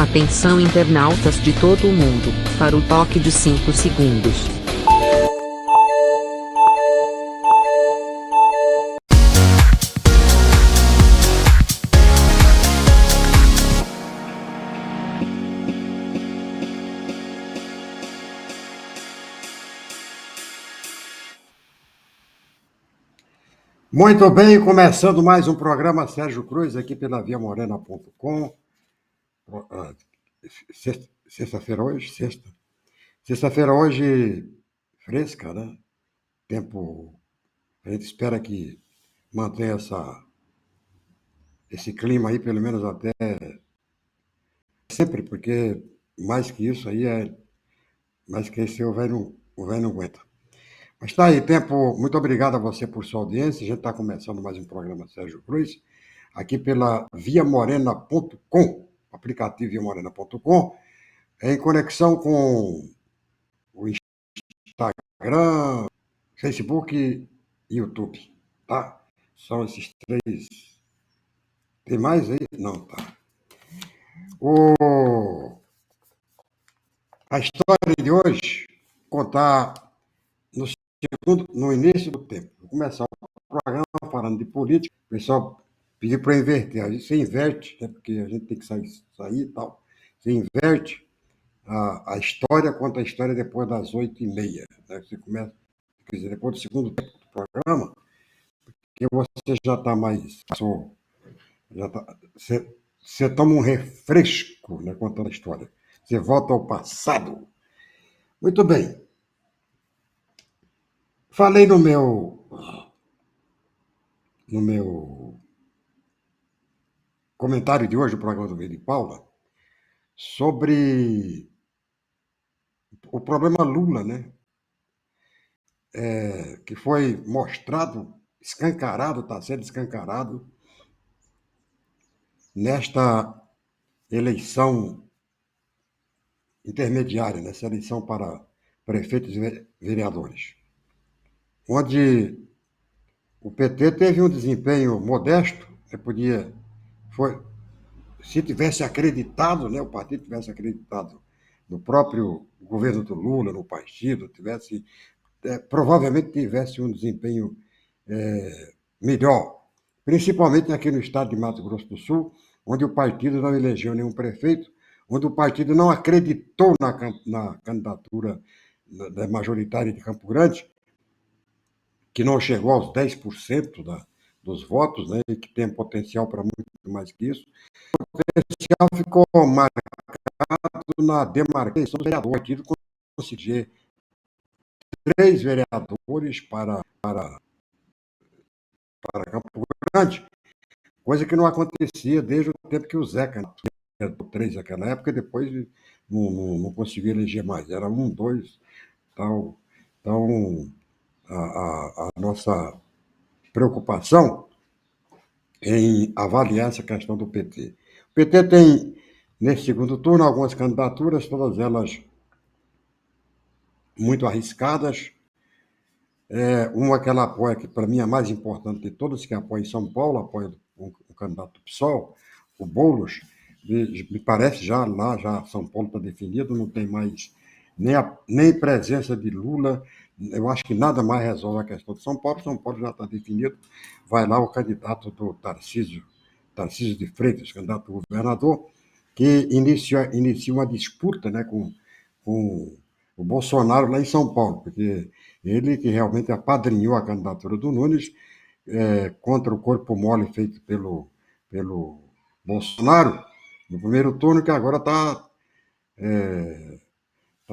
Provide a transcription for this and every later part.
Atenção internautas de todo o mundo, para o toque de 5 segundos. Muito bem, começando mais um programa Sérgio Cruz, aqui pela viamorena.com. Sexta-feira hoje, sexta. Sexta-feira hoje, fresca, né? Tempo, a gente espera que mantenha esse clima aí, pelo menos até sempre, porque mais que isso aí mais que esse o velho não aguenta. Mas tá aí, tempo, muito obrigado a você por sua audiência. A gente está começando mais um programa Sérgio Cruz, aqui pela viamorena.com, aplicativo viamorena.com, em conexão com o Instagram, Facebook e YouTube, tá? São esses três. Tem mais aí? Não, tá. A história de hoje, contar no início do tempo. Vou começar o programa falando de política. O pessoal pediu para eu inverter. A gente se inverte, né, porque a gente tem que sair e tal. Você inverte a história, conta a história depois das 8h30. Né? Você começa, quer dizer, depois do segundo tempo do programa, que você já está mais. Você toma um refresco, né, contando a história. Você volta ao passado. Muito bem. Falei no meu comentário de hoje, o programa do Vini de Paula, sobre o problema Lula, né? Que foi mostrado, escancarado, está sendo escancarado nesta eleição intermediária, nessa eleição para prefeitos e vereadores, onde o PT teve um desempenho modesto, foi, se tivesse acreditado, né, o partido tivesse acreditado no próprio governo do Lula, no partido, provavelmente tivesse um desempenho melhor, principalmente aqui no estado de Mato Grosso do Sul, onde o partido não elegeu nenhum prefeito, onde o partido não acreditou na candidatura da majoritária de Campo Grande, que não chegou aos 10% dos votos, né, e que tem potencial para muito mais que isso. O potencial ficou marcado na demarcação do vereador. O partido conseguiu 3 vereadores para Campo Grande, coisa que não acontecia desde o tempo que o Zeca era 3 naquela época, e depois não conseguia eleger mais. Era 1, 2, tal. Então, a nossa preocupação em avaliar essa questão do PT. O PT tem, nesse segundo turno, algumas candidaturas, todas elas muito arriscadas. Uma que ela apoia, que para mim é a mais importante de todas, que apoia em São Paulo, apoia o candidato do PSOL, o Boulos. Me parece já São Paulo está definido, não tem mais nem presença de Lula. Eu acho que nada mais resolve a questão de São Paulo já está definido. Vai lá o candidato do Tarcísio de Freitas, candidato a governador, que inicia uma disputa, né, com o Bolsonaro lá em São Paulo, porque ele que realmente apadrinhou a candidatura do Nunes contra o corpo mole feito pelo Bolsonaro no primeiro turno, que agora está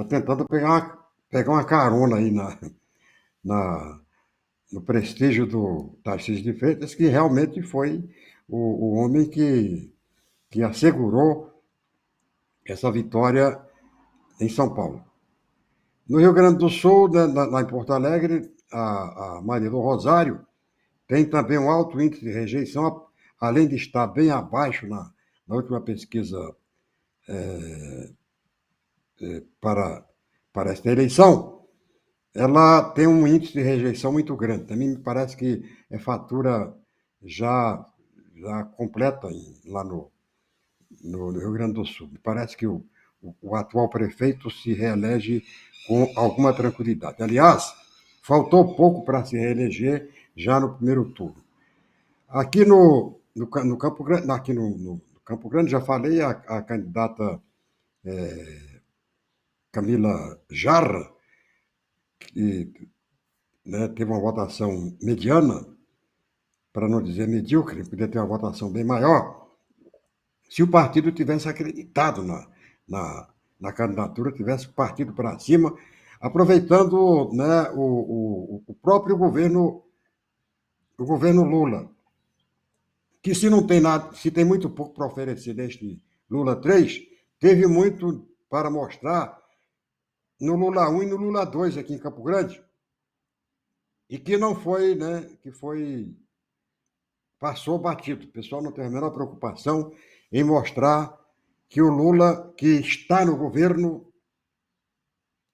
tentando pegar uma carona aí na, no prestígio do Tarcísio de Freitas, que realmente foi o homem que assegurou essa vitória em São Paulo. No Rio Grande do Sul, lá em Porto Alegre, a Maria do Rosário tem também um alto índice de rejeição, além de estar bem abaixo na última pesquisa para esta eleição. Ela tem um índice de rejeição muito grande. Também me parece que é fatura já completa lá no Rio Grande do Sul. Me parece que o atual prefeito se reelege com alguma tranquilidade. Aliás, faltou pouco para se reeleger já no primeiro turno. Aqui no Campo Grande, aqui no Campo Grande, já falei, a candidata Camila Jarra, que, né, teve uma votação mediana, para não dizer medíocre, podia ter uma votação bem maior, se o partido tivesse acreditado na, na candidatura, tivesse partido para cima, aproveitando, né, o próprio governo, o governo Lula, que se não tem nada, se tem muito pouco para oferecer neste Lula 3, teve muito para mostrar no Lula 1 e no Lula 2 aqui em Campo Grande, e que não foi, né, que foi, passou batido. O pessoal não tem a menor preocupação em mostrar que o Lula, que está no governo,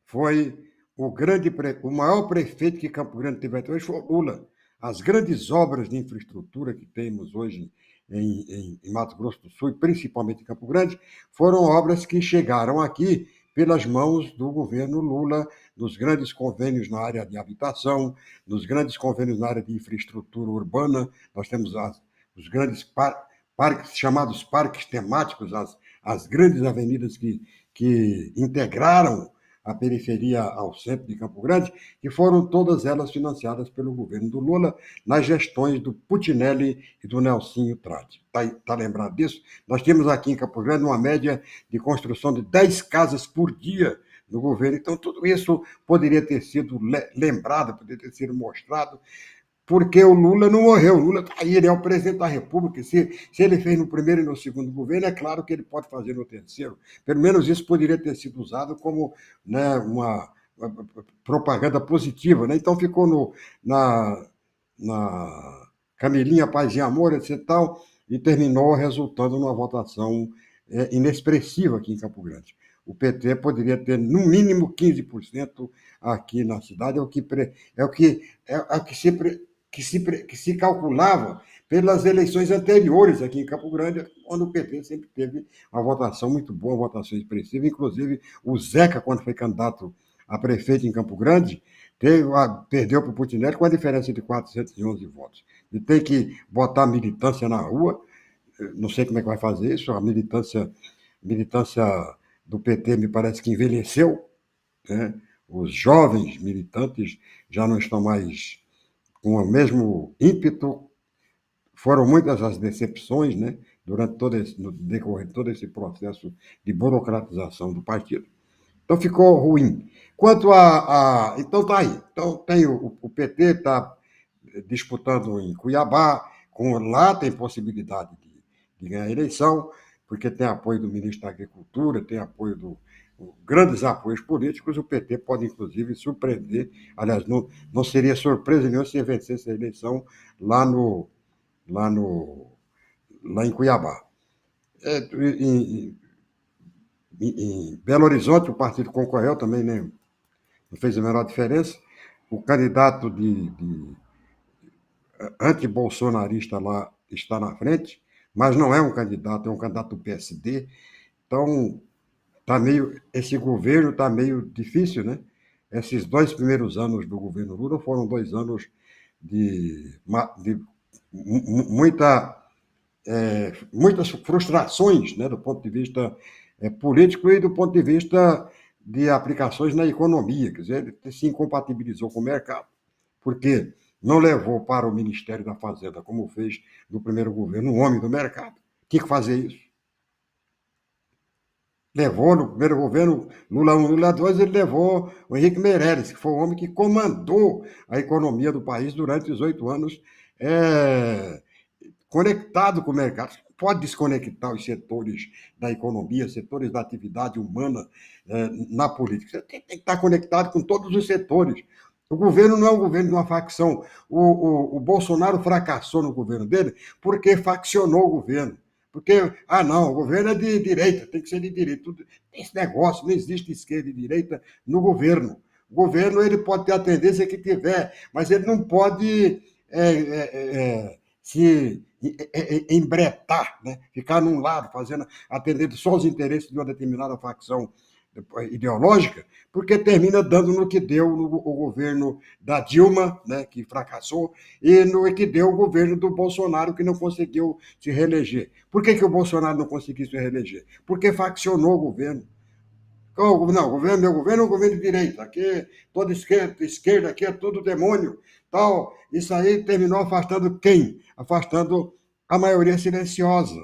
foi o maior prefeito que Campo Grande teve até hoje foi o Lula. As grandes obras de infraestrutura que temos hoje em Mato Grosso do Sul, e principalmente em Campo Grande, foram obras que chegaram aqui pelas mãos do governo Lula, nos grandes convênios na área de habitação, nos grandes convênios na área de infraestrutura urbana. Nós temos os grandes parques, chamados parques temáticos, as grandes avenidas que integraram a periferia ao centro de Campo Grande, que foram todas elas financiadas pelo governo do Lula nas gestões do Putinelli e do Nelsinho Trade. Tá lembrado disso? Nós temos aqui em Campo Grande uma média de construção de 10 casas por dia no governo. Então, tudo isso poderia ter sido lembrado, poderia ter sido mostrado, porque o Lula não morreu. O Lula está aí, ele é o presidente da República. Se ele fez no primeiro e no segundo governo, é claro que ele pode fazer no terceiro. Pelo menos isso poderia ter sido usado como, né, uma propaganda positiva. Né? Então ficou na Camilinha, Paz e Amor, etc. Tal, e terminou resultando numa votação inexpressiva aqui em Campo Grande. O PT poderia ter, no mínimo, 15% aqui na cidade, que se calculava pelas eleições anteriores aqui em Campo Grande, onde o PT sempre teve uma votação muito boa, uma votação expressiva. Inclusive, o Zeca, quando foi candidato a prefeito em Campo Grande, perdeu para o Putinelli com a diferença de 411 votos. E tem que botar militância na rua, não sei como é que vai fazer isso, a militância do PT me parece que envelheceu, né? Os jovens militantes já não estão mais com o mesmo ímpeto. Foram muitas as decepções, né, no decorrer de todo esse processo de burocratização do partido. Então ficou ruim. Quanto então tá aí. Então tem o PT está disputando em Cuiabá, lá tem possibilidade de ganhar a eleição, porque tem apoio do ministro da Agricultura, tem apoio grandes apoios políticos. O PT pode, inclusive, surpreender. Aliás, não seria surpresa nenhuma se vencesse a eleição lá lá, no, lá em Cuiabá. Em Belo Horizonte, o partido concorreu também, né? Não fez a menor diferença. O candidato de anti-bolsonarista lá está na frente, mas não é um candidato, é um candidato do PSD. Então, esse governo está meio difícil, né? Esses 2 primeiros anos do governo Lula foram 2 anos de muitas frustrações, né, do ponto de vista político e do ponto de vista de aplicações na economia. Quer dizer, ele se incompatibilizou com o mercado, porque não levou para o Ministério da Fazenda, como fez no primeiro governo, um homem do mercado. Tinha que fazer isso. Levou no primeiro governo, Lula 1, Lula 2, ele levou o Henrique Meirelles, que foi o homem que comandou a economia do país durante os 8 anos, conectado com o mercado. Você não pode desconectar os setores da economia, setores da atividade humana na política. Você tem que estar conectado com todos os setores. O governo não é um governo de uma facção. O Bolsonaro fracassou no governo dele porque faccionou o governo. Porque, não, o governo é de direita, tem que ser de direita. Esse negócio, não existe esquerda e direita no governo. O governo ele pode ter a tendência que tiver, mas ele não pode se embretar, né? Ficar num lado, atendendo só os interesses de uma determinada facção ideológica, porque termina dando no que deu no o governo da Dilma, né, que fracassou, e no que deu o governo do Bolsonaro, que não conseguiu se reeleger. Por que o Bolsonaro não conseguiu se reeleger? Porque faccionou o governo. Não, meu governo é um governo de direita, aqui toda esquerda aqui é tudo demônio, tal. Isso aí terminou afastando quem? Afastando a maioria silenciosa.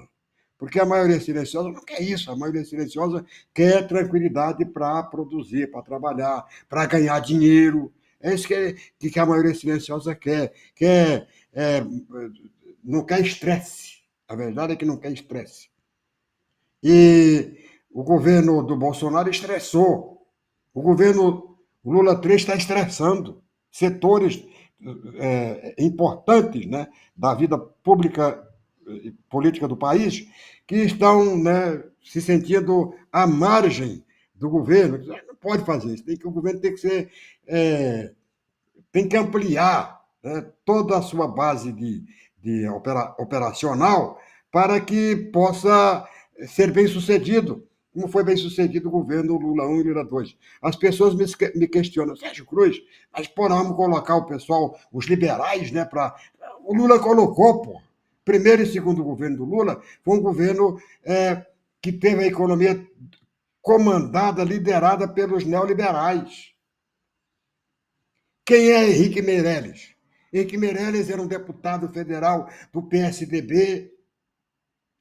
Porque a maioria silenciosa não quer isso, a maioria silenciosa quer tranquilidade para produzir, para trabalhar, para ganhar dinheiro. É isso que a maioria silenciosa quer. Não quer estresse. A verdade é que não quer estresse. E o governo do Bolsonaro estressou. O governo Lula 3 está estressando setores importantes, né, da vida pública e política do país, que estão, né, se sentindo à margem do governo. Não pode fazer isso. O governo tem que ser, tem que ampliar, né, toda a sua base operacional para que possa ser bem sucedido, como foi bem sucedido o governo Lula 1 e Lula 2. As pessoas me questionam, Sérgio Cruz, mas pô, nós vamos colocar o pessoal, os liberais, né, para. O Lula colocou, pô. Primeiro e segundo governo do Lula foi um governo que teve a economia comandada, liderada pelos neoliberais. Quem é Henrique Meirelles? Henrique Meirelles era um deputado federal do PSDB,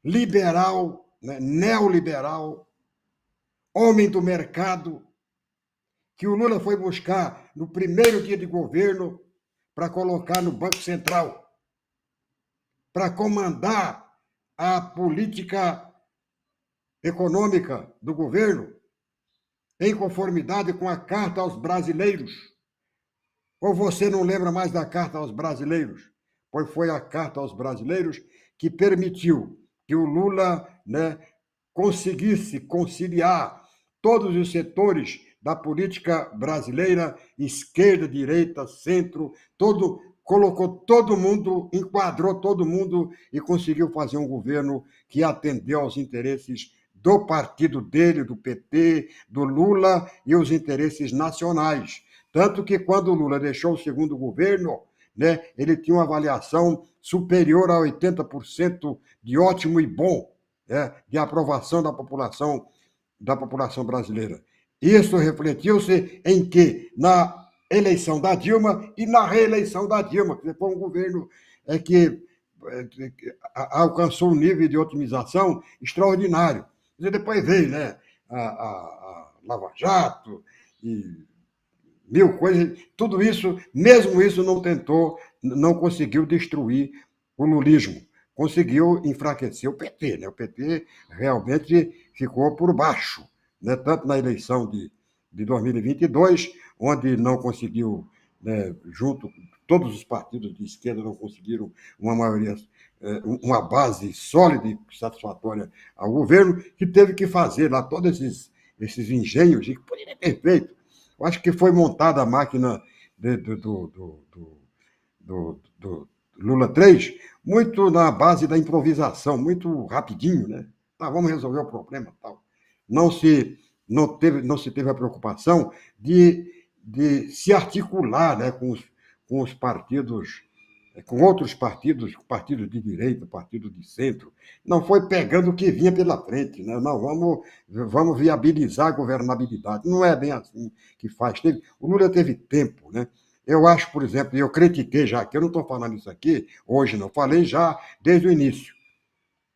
liberal, né, neoliberal, homem do mercado, que o Lula foi buscar no primeiro dia de governo para colocar no Banco Central, para comandar a política econômica do governo em conformidade com a Carta aos Brasileiros. Ou você não lembra mais da Carta aos Brasileiros? Pois foi a Carta aos Brasileiros que permitiu que o Lula, né, conseguisse conciliar todos os setores da política brasileira, esquerda, direita, centro, colocou todo mundo, enquadrou todo mundo e conseguiu fazer um governo que atendeu aos interesses do partido dele, do PT, do Lula e os interesses nacionais. Tanto que quando o Lula deixou o segundo governo, né, ele tinha uma avaliação superior a 80% de ótimo e bom, né, de aprovação da população brasileira. Isso refletiu-se em que? Na eleição da Dilma e na reeleição da Dilma, que foi um governo que alcançou um nível de otimização extraordinário. E depois veio, né, a Lava Jato e mil coisas, tudo isso, mesmo isso não conseguiu destruir o lulismo, conseguiu enfraquecer o PT, né? O PT realmente ficou por baixo, né? Tanto na eleição de 2022, onde não conseguiu, né, junto, todos os partidos de esquerda não conseguiram uma maioria, uma base sólida e satisfatória ao governo, que teve que fazer lá todos esses engenhos, que poderia ter feito. Eu acho que foi montada a máquina do Lula 3 muito na base da improvisação, muito rapidinho, né? Tá, vamos resolver o problema, tal. Não se teve a preocupação de se articular, né, com os partidos, com outros partidos, partidos de direita, partido de centro. Não foi pegando o que vinha pela frente, né? Não, vamos viabilizar a governabilidade. Não é bem assim que faz. O Lula teve tempo, né? Eu acho, por exemplo, e eu critiquei já, que eu não estou falando isso aqui hoje, não, falei já desde o início.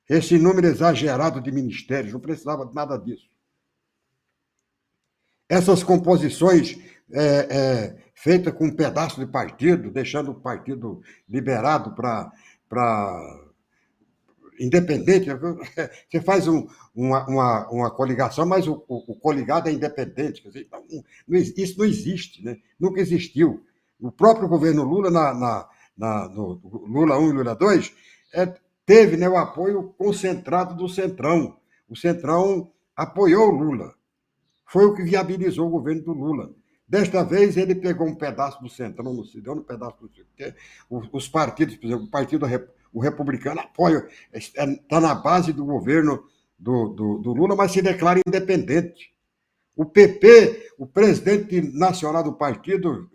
Esse número exagerado de ministérios, não precisava de nada disso. Essas composições feitas com um pedaço de partido, deixando o partido liberado para independente. Você faz uma coligação, mas o coligado é independente. Quer dizer, isso não existe, né? Nunca existiu. O próprio governo Lula, no Lula 1 e Lula 2, teve, né, o apoio concentrado do Centrão. O Centrão apoiou o Lula. Foi o que viabilizou o governo do Lula. Desta vez, ele pegou um pedaço do Centrão, não se deu um pedaço do Centrão. Os partidos, por exemplo, o republicano apoia, está na base do governo do Lula, mas se declara independente. O PP, o presidente nacional do partido,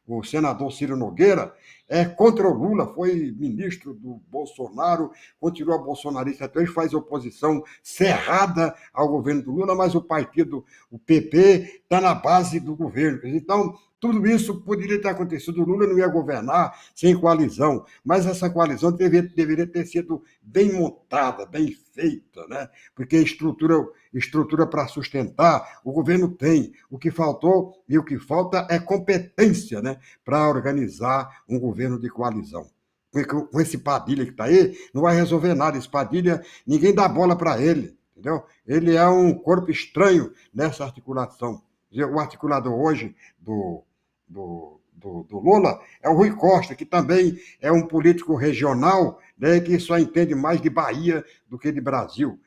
o senador Ciro Nogueira, é contra o Lula, foi ministro do Bolsonaro, continua bolsonarista até hoje, faz oposição cerrada ao governo do Lula, mas o partido, o PP, está na base do governo. Então, tudo isso poderia ter acontecido. O Lula não ia governar sem coalizão, mas essa coalizão deveria ter sido bem montada, bem feita, né? Porque estrutura para sustentar, o governo tem. O que faltou e o que falta é competência, né, para organizar um governo de coalizão. Com esse Padilha que está aí, não vai resolver nada. Esse Padilha, ninguém dá bola para ele, entendeu? Ele é um corpo estranho nessa articulação. O articulador hoje do Lula é o Rui Costa, que também é um político regional, né, que só entende mais de Bahia do que de Brasil.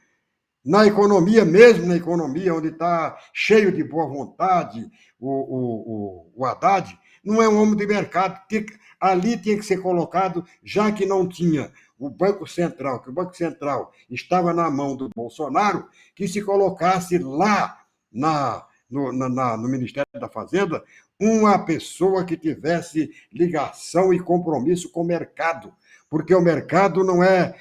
Na economia, mesmo na economia, onde está cheio de boa vontade, o Haddad não é um homem de mercado. Ali tinha que ser colocado, já que não tinha o Banco Central, que o Banco Central estava na mão do Bolsonaro, que se colocasse lá no Ministério da Fazenda uma pessoa que tivesse ligação e compromisso com o mercado, porque o mercado não é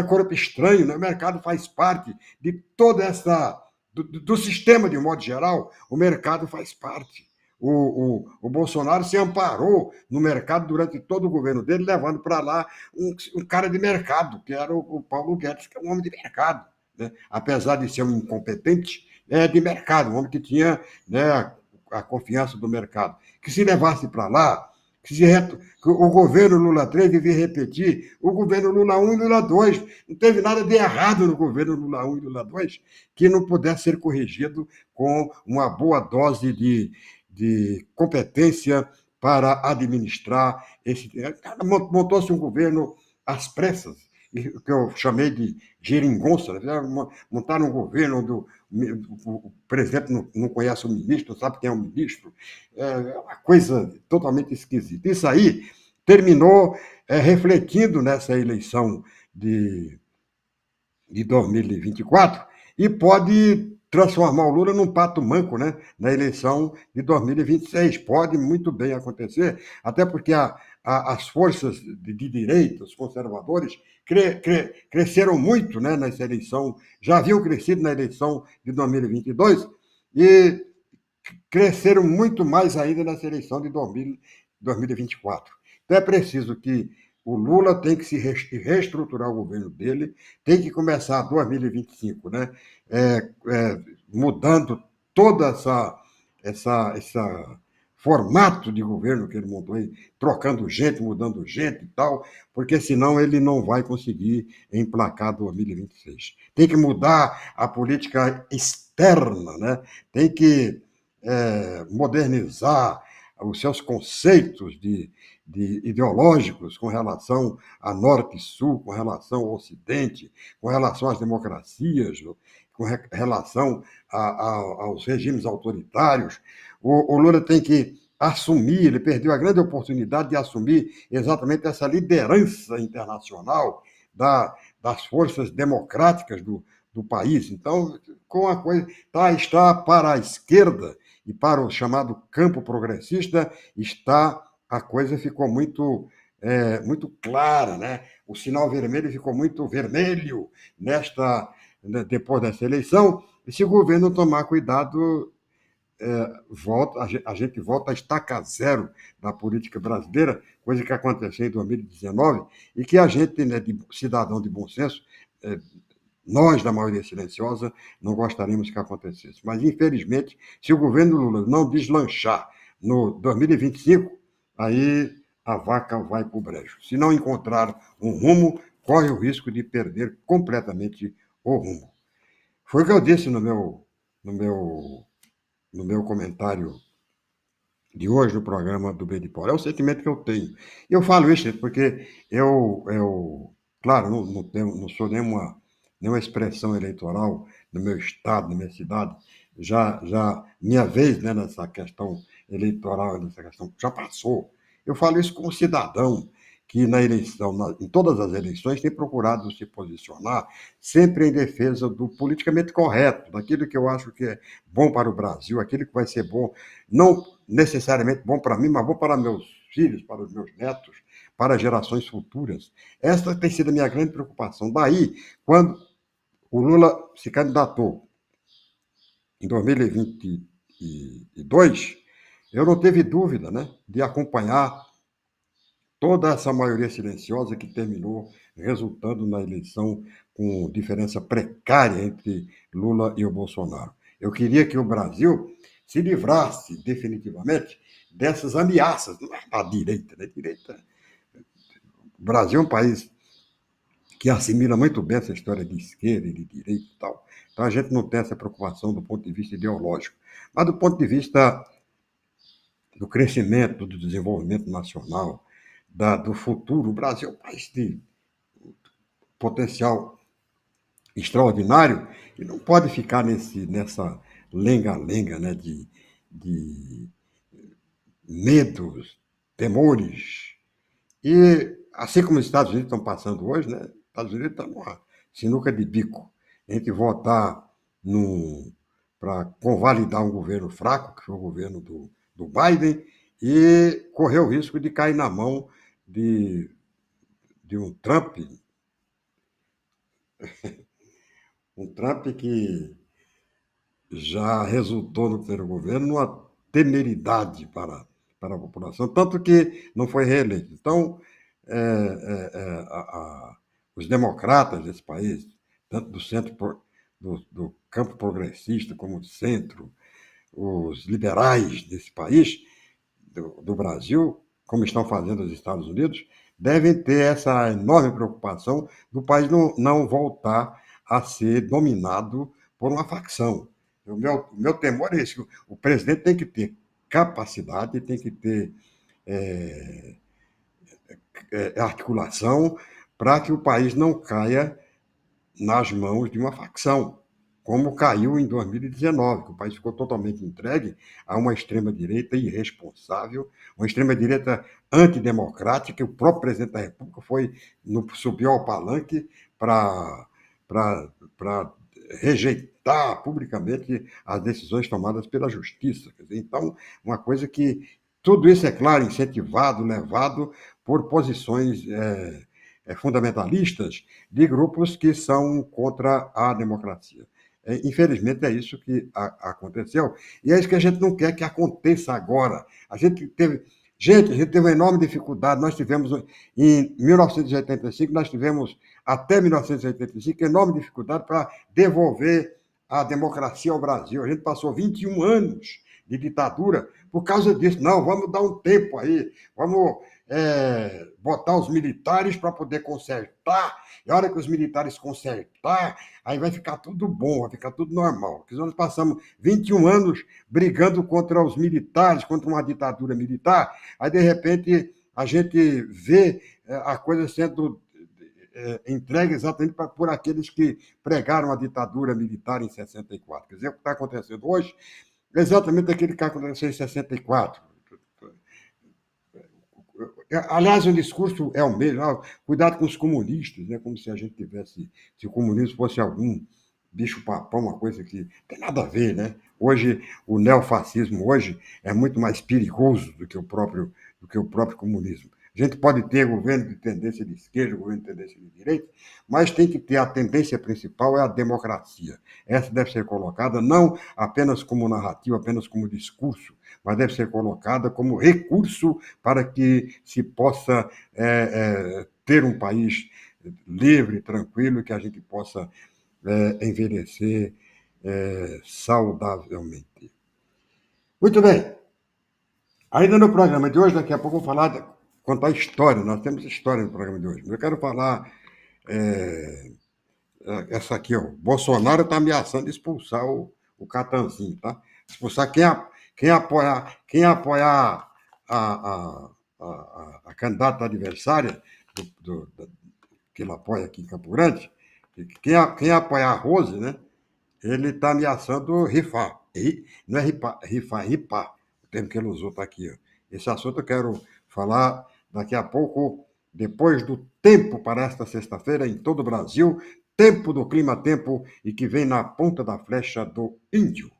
corpo estranho, né? O mercado faz parte de toda essa. Do sistema, de um modo geral, o mercado faz parte. O Bolsonaro se amparou no mercado durante todo o governo dele, levando para lá um cara de mercado, que era o Paulo Guedes, que é um homem de mercado. Né? Apesar de ser um incompetente, é de mercado, um homem que tinha, né, a confiança do mercado. Que se levasse para lá, o governo Lula 3 devia repetir o governo Lula 1 e Lula 2. Não teve nada de errado no governo Lula 1 e Lula 2 que não pudesse ser corrigido com uma boa dose de competência para administrar esse. Montou-se um governo às pressas, que eu chamei de geringonça. Montaram um governo onde o presidente não conhece o ministro, não sabe quem é o ministro. É uma coisa totalmente esquisita. Isso aí terminou refletindo nessa eleição de 2024 e pode transformar o Lula num pato manco, né, na eleição de 2026. Pode muito bem acontecer, até porque as forças de direita, os conservadores, cresceram muito, né, nessa eleição, já haviam crescido na eleição de 2022 e cresceram muito mais ainda nessa eleição de 2024. Então é preciso que o Lula tem que se reestruturar o governo dele, tem que começar 2025, né? Mudando toda essa formato de governo que ele montou aí, trocando gente, mudando gente e tal, porque senão ele não vai conseguir emplacar 2026. Tem que mudar a política externa, né? Tem que modernizar os seus conceitos ideológicos com relação a Norte e Sul, com relação ao Ocidente, com relação às democracias, com relação aos regimes autoritários. O Lula tem que assumir, ele perdeu a grande oportunidade de assumir exatamente essa liderança internacional das forças democráticas do país. Então, com a coisa está para a esquerda e para o chamado campo progressista, a coisa ficou muito clara, né? O sinal vermelho ficou muito vermelho depois dessa eleição. E se o governo tomar cuidado, a gente volta a estaca zero da política brasileira, coisa que aconteceu em 2019 e que a gente, né, de cidadão de bom senso, nós, da maioria silenciosa, não gostaríamos que acontecesse. Mas, infelizmente, se o governo Lula não deslanchar no 2025, aí a vaca vai para o brejo. Se não encontrar um rumo, corre o risco de perder completamente o rumo. Foi o que eu disse no meu comentário de hoje no programa do B de Paulo. É o sentimento que eu tenho. Eu falo isso porque claro, não sou nenhuma expressão eleitoral no meu estado, na minha cidade. Já minha vez, né, nessa questão eleitoral, nessa questão já passou. Eu falo isso como cidadão que na eleição, em todas as eleições, tem procurado se posicionar sempre em defesa do politicamente correto, daquilo que eu acho que é bom para o Brasil, aquilo que vai ser bom, não necessariamente bom para mim, mas bom para meus filhos, para os meus netos, para gerações futuras. Essa tem sido a minha grande preocupação. Daí, quando o Lula se candidatou em 2022, eu não teve dúvida, né, de acompanhar toda essa maioria silenciosa que terminou resultando na eleição com diferença precária entre Lula e o Bolsonaro. Eu queria que o Brasil se livrasse definitivamente dessas ameaças à direita. Né? O Brasil é um país que assimila muito bem essa história de esquerda e de direita e tal. Então a gente não tem essa preocupação do ponto de vista ideológico. Mas do ponto de vista do crescimento, do desenvolvimento nacional, do futuro, o Brasil é um país de potencial extraordinário e não pode ficar nessa lenga-lenga, né, de medos, temores. E assim como os Estados Unidos estão passando hoje, né, os Estados Unidos estão numa sinuca de bico. A gente votar para convalidar um governo fraco, que foi o governo do Biden, e correr o risco de cair na mão de um Trump que já resultou no primeiro governo numa temeridade para a população, tanto que não foi reeleito. Então, os democratas desse país, tanto do centro, do campo progressista como do centro, os liberais desse país, do Brasil, como estão fazendo os Estados Unidos, devem ter essa enorme preocupação do país não voltar a ser dominado por uma facção. O meu temor é esse: o presidente tem que ter capacidade, tem que ter articulação para que o país não caia nas mãos de uma facção, como caiu em 2019, que o país ficou totalmente entregue a uma extrema-direita irresponsável, uma extrema-direita antidemocrática, e o próprio presidente da República subiu ao palanque para rejeitar publicamente as decisões tomadas pela justiça. Então, uma coisa que tudo isso, é claro, incentivado, levado por posições fundamentalistas de grupos que são contra a democracia. Infelizmente, é isso que aconteceu, e é isso que a gente não quer que aconteça agora. A gente teve uma enorme dificuldade. Nós tivemos, em 1985, até 1985, enorme dificuldade para devolver a democracia ao Brasil. A gente passou 21 anos de ditadura por causa disso. Não, vamos dar um tempo aí, vamos botar os militares para poder consertar, e a hora que os militares consertar, aí vai ficar tudo bom, vai ficar tudo normal. Porque nós passamos 21 anos brigando contra os militares, contra uma ditadura militar, aí de repente a gente vê a coisa sendo entregue exatamente por aqueles que pregaram a ditadura militar em 64. Quer dizer, o que está acontecendo hoje é exatamente aquilo que aconteceu em 64. Aliás, o discurso é o mesmo: cuidado com os comunistas, né? Como se a gente tivesse, se o comunismo fosse algum bicho-papão, uma coisa que não tem nada a ver, né? Hoje, o neofascismo hoje é muito mais perigoso do que o próprio comunismo. A gente pode ter governo de tendência de esquerda, governo de tendência de direita, mas tem que ter a tendência principal, é a democracia. Essa deve ser colocada não apenas como narrativa, apenas como discurso, mas deve ser colocada como recurso para que se possa ter um país livre, tranquilo, que a gente possa envelhecer saudavelmente. Muito bem. Ainda no programa de hoje, daqui a pouco eu vou contar história. Nós temos história no programa de hoje. Mas eu quero falar essa aqui, ó. Bolsonaro está ameaçando expulsar o Catanzinho, tá? Expulsar quem apoiar a candidata adversária que ele apoia aqui em Campo Grande, quem apoiar a Rose, né? Ele está ameaçando rifar. Não é rifar, é ripar. O termo que ele usou está aqui. Ó. Esse assunto eu quero falar daqui a pouco depois do tempo para esta sexta-feira em todo o Brasil, tempo do clima-tempo e que vem na ponta da flecha do índio.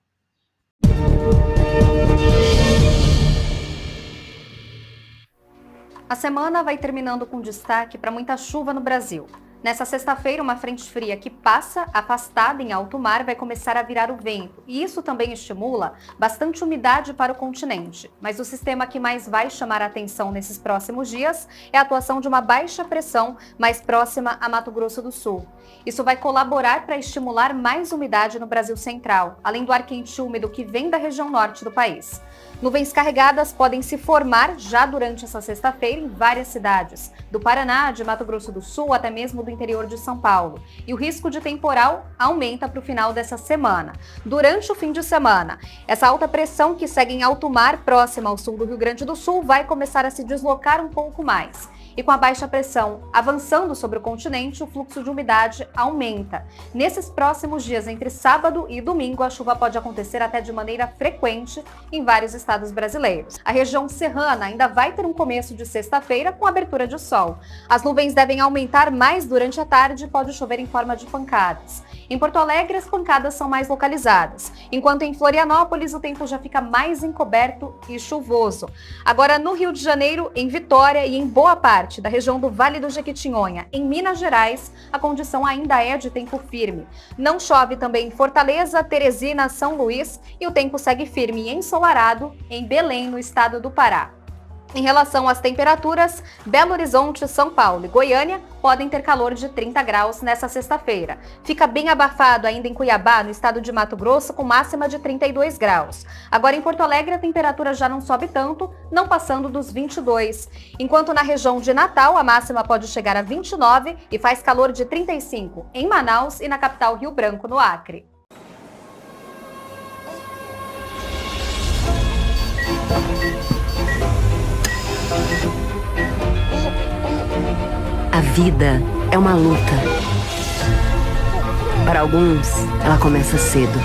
A semana vai terminando com destaque para muita chuva no Brasil. Nessa sexta-feira, uma frente fria que passa, afastada em alto mar, vai começar a virar o vento. E isso também estimula bastante umidade para o continente. Mas o sistema que mais vai chamar a atenção nesses próximos dias é a atuação de uma baixa pressão mais próxima a Mato Grosso do Sul. Isso vai colaborar para estimular mais umidade no Brasil central, além do ar quente úmido que vem da região norte do país. Nuvens carregadas podem se formar já durante essa sexta-feira em várias cidades, do Paraná, de Mato Grosso do Sul, até mesmo do interior de São Paulo. E o risco de temporal aumenta para o final dessa semana. Durante o fim de semana, essa alta pressão que segue em alto mar, próxima ao sul do Rio Grande do Sul, vai começar a se deslocar um pouco mais. E com a baixa pressão avançando sobre o continente, o fluxo de umidade aumenta. Nesses próximos dias, entre sábado e domingo, a chuva pode acontecer até de maneira frequente em vários estados brasileiros. A região serrana ainda vai ter um começo de sexta-feira com abertura de sol. As nuvens devem aumentar mais durante a tarde e pode chover em forma de pancadas. Em Porto Alegre, as pancadas são mais localizadas, enquanto em Florianópolis o tempo já fica mais encoberto e chuvoso. Agora, no Rio de Janeiro, em Vitória e em boa parte da região do Vale do Jequitinhonha, em Minas Gerais, a condição ainda é de tempo firme. Não chove também em Fortaleza, Teresina, São Luís e o tempo segue firme e ensolarado em Belém, no estado do Pará. Em relação às temperaturas, Belo Horizonte, São Paulo e Goiânia podem ter calor de 30 graus nessa sexta-feira. Fica bem abafado ainda em Cuiabá, no estado de Mato Grosso, com máxima de 32 graus. Agora em Porto Alegre a temperatura já não sobe tanto, não passando dos 22. Enquanto na região de Natal a máxima pode chegar a 29 e faz calor de 35 em Manaus e na capital Rio Branco, no Acre. A vida é uma luta. Para alguns, ela começa cedo.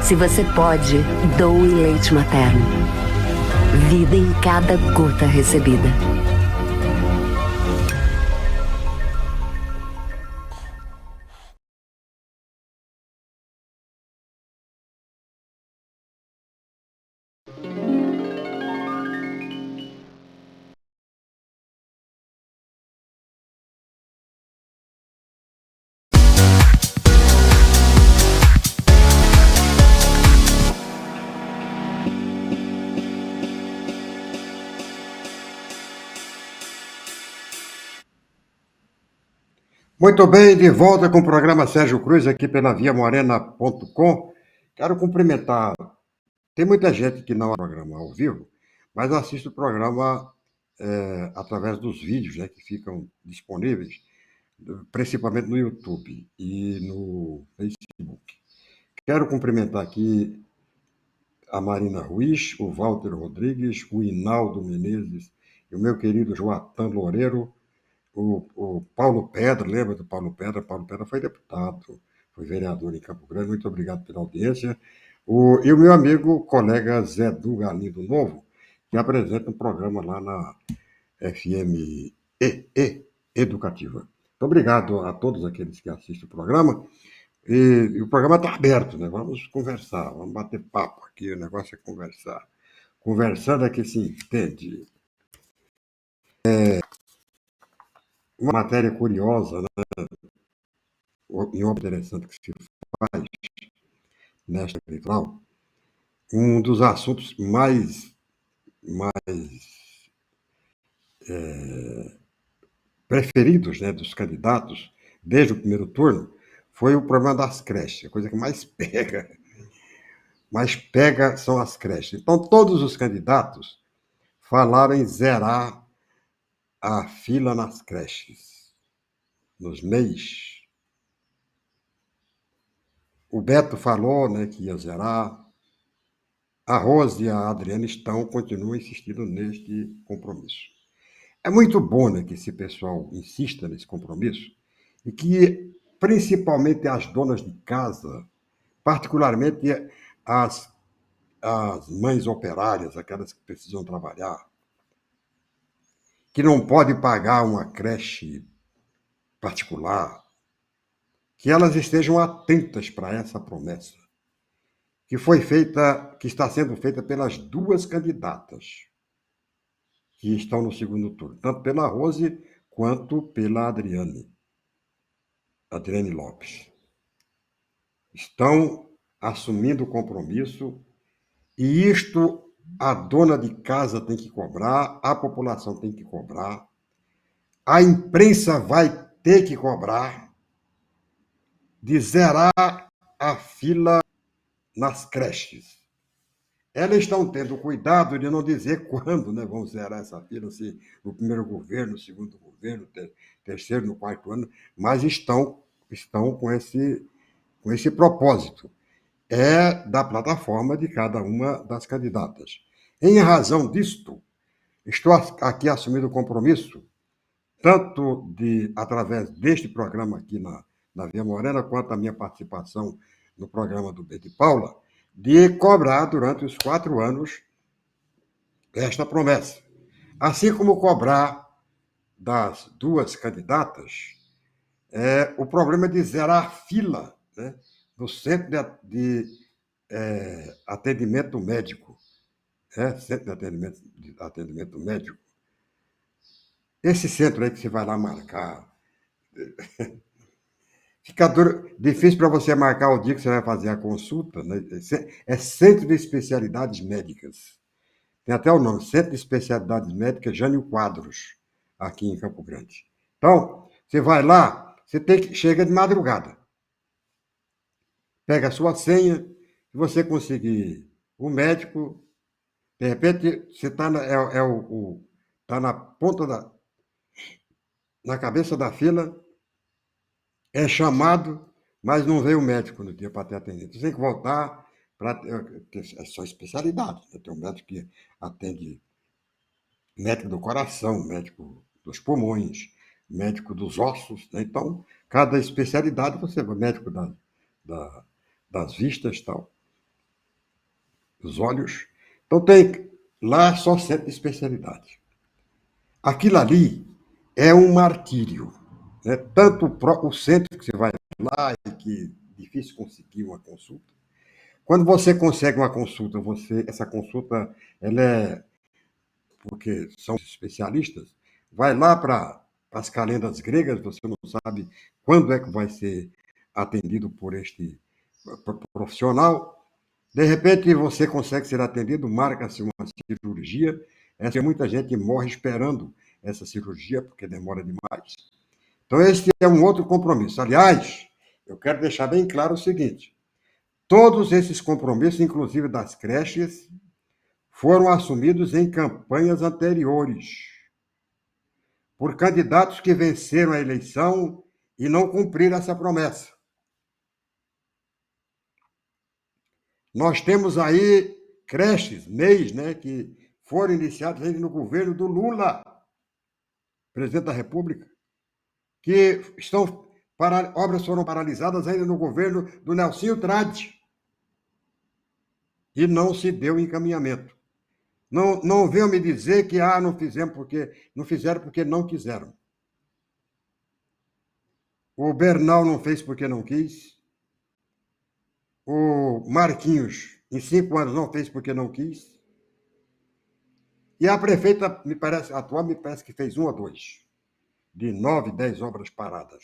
Se você pode, doe leite materno. Vida em cada gota recebida. Muito bem, de volta com o programa Sérgio Cruz aqui pela viamorena.com. Quero cumprimentar. Tem muita gente que não assiste o programa ao vivo, mas assiste o programa através dos vídeos, né, que ficam disponíveis, principalmente no YouTube e no Facebook. Quero cumprimentar aqui a Marina Ruiz, o Walter Rodrigues, o Hinaldo Menezes e o meu querido Joatan Loureiro, o Paulo Pedra, lembra do Paulo Pedra? Paulo Pedra foi deputado, foi vereador em Campo Grande, muito obrigado pela audiência. E o meu amigo, colega Zé do Galindo Novo, que apresenta um programa lá na FM Educativa. Muito obrigado a todos aqueles que assistem o programa. E o programa está aberto, né? Vamos conversar, vamos bater papo aqui, o negócio é conversar. Conversando é que se entende. Uma matéria curiosa, né? E uma interessante que se faz nesta eleitoral, um dos assuntos mais preferidos, né, dos candidatos desde o primeiro turno foi o problema das creches. A coisa que mais pega são as creches. Então, todos os candidatos falaram em zerar a fila nas creches, nos MEIs. O Beto falou, né, que ia zerar. A Rose e a Adriana continuam insistindo neste compromisso. É muito bom, né, que esse pessoal insista nesse compromisso e que, principalmente as donas de casa, particularmente as mães operárias, aquelas que precisam trabalhar, que não pode pagar uma creche particular, que elas estejam atentas para essa promessa, que foi feita, que está sendo feita pelas duas candidatas que estão no segundo turno, tanto pela Rose quanto pela Adriane Lopes. Estão assumindo o compromisso e isto a dona de casa tem que cobrar, a população tem que cobrar, a imprensa vai ter que cobrar de zerar a fila nas creches. Elas estão tendo cuidado de não dizer quando, né, vão zerar essa fila, se no primeiro governo, no segundo governo, terceiro, no quarto ano, mas estão com esse propósito. É da plataforma de cada uma das candidatas. Em razão disto, estou aqui assumindo o compromisso, tanto através deste programa aqui na Via Morena, quanto a minha participação no programa do B de Paula, de cobrar durante os 4 anos esta promessa. Assim como cobrar das duas candidatas o problema de zerar a fila, né, no centro de atendimento médico. Centro de atendimento médico. Esse centro aí que você vai lá marcar, fica difícil para você marcar o dia que você vai fazer a consulta, né? É Centro de Especialidades Médicas. Tem até o nome, Centro de Especialidades Médicas Jânio Quadros, aqui em Campo Grande. Então, você vai lá, chega de madrugada. Pega a sua senha, se você conseguir o médico, de repente, você está tá na ponta na cabeça da fila, é chamado, mas não veio o médico no dia para ter atendido. Você tem que voltar para. É só especialidade. Né? Tem um médico que atende médico do coração, médico dos pulmões, médico dos ossos. Né? Então, cada especialidade você vai, médico das vistas, tal, dos olhos. Então, tem lá só centro de especialidade. Aquilo ali é um martírio. Né? Tanto o centro que você vai lá e que é difícil conseguir uma consulta. Quando você consegue uma consulta, essa consulta, ela é, porque são especialistas, vai lá para as calendas gregas, você não sabe quando é que vai ser atendido por este profissional. De repente, você consegue ser atendido, marca-se uma cirurgia, muita gente morre esperando essa cirurgia, porque demora demais. Então, esse é um outro compromisso. Aliás, eu quero deixar bem claro o seguinte: todos esses compromissos, inclusive das creches, foram assumidos em campanhas anteriores, por candidatos que venceram a eleição e não cumpriram essa promessa. Nós temos aí creches, MEIs, né, que foram iniciados ainda no governo do Lula, presidente da República, que obras foram paralisadas ainda no governo do Nelsinho Trade. E não se deu encaminhamento. Não venham me dizer que não fizeram porque não quiseram. O Bernal não fez porque não quis. O Marquinhos, em 5 anos, não fez porque não quis. E a prefeita, atual, me parece que fez 1 ou 2, de 9, 10 obras paradas.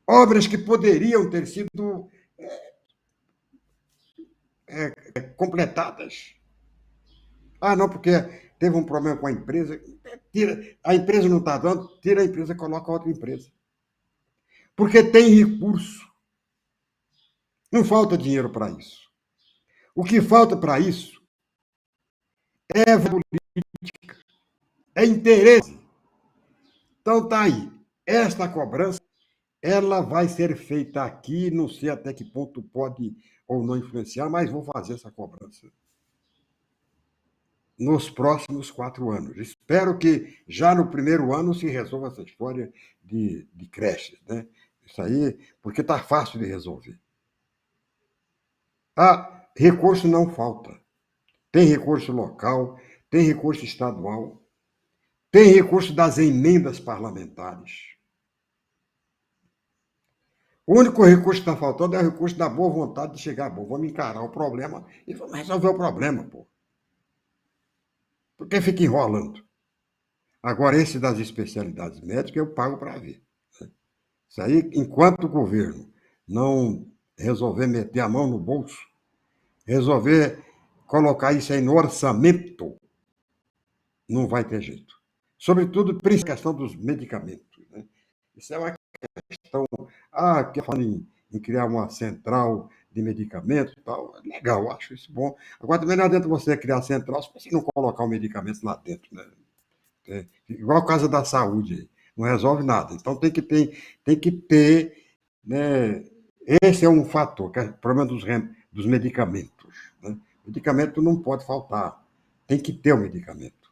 Obras que poderiam ter sido completadas. Ah, não, porque teve um problema com a empresa. A empresa não está dando, tira a empresa e coloca outra empresa. Porque tem recurso. Não falta dinheiro para isso. O que falta para isso é política, é interesse. Então tá aí. Esta cobrança, ela vai ser feita aqui, não sei até que ponto pode ou não influenciar, mas vou fazer essa cobrança nos próximos 4 anos. Espero que já no primeiro ano se resolva essa história de creches, né? Isso aí, porque está fácil de resolver. Recurso não falta. Tem recurso local, tem recurso estadual. Tem recurso das emendas parlamentares. O único recurso que está faltando é o recurso da boa vontade de chegar, bom, vamos encarar o problema e vamos resolver o problema, pô. Por que fica enrolando? Agora, esse das especialidades médicas eu pago para ver. Isso aí, enquanto o governo não resolver meter a mão no bolso, resolver colocar isso aí no orçamento, não vai ter jeito. Sobretudo, principalmente a questão dos medicamentos. Né? Isso é uma questão. Que falam em criar uma central de medicamentos e tal. Legal, acho isso bom. Agora, também não adianta você criar central se você não colocar o medicamento lá dentro. Né? Igual a casa da saúde, não resolve nada. Então, tem que ter. Né? Esse é um fator, que é o problema dos medicamentos. Né? O medicamento não pode faltar. Tem que ter o medicamento.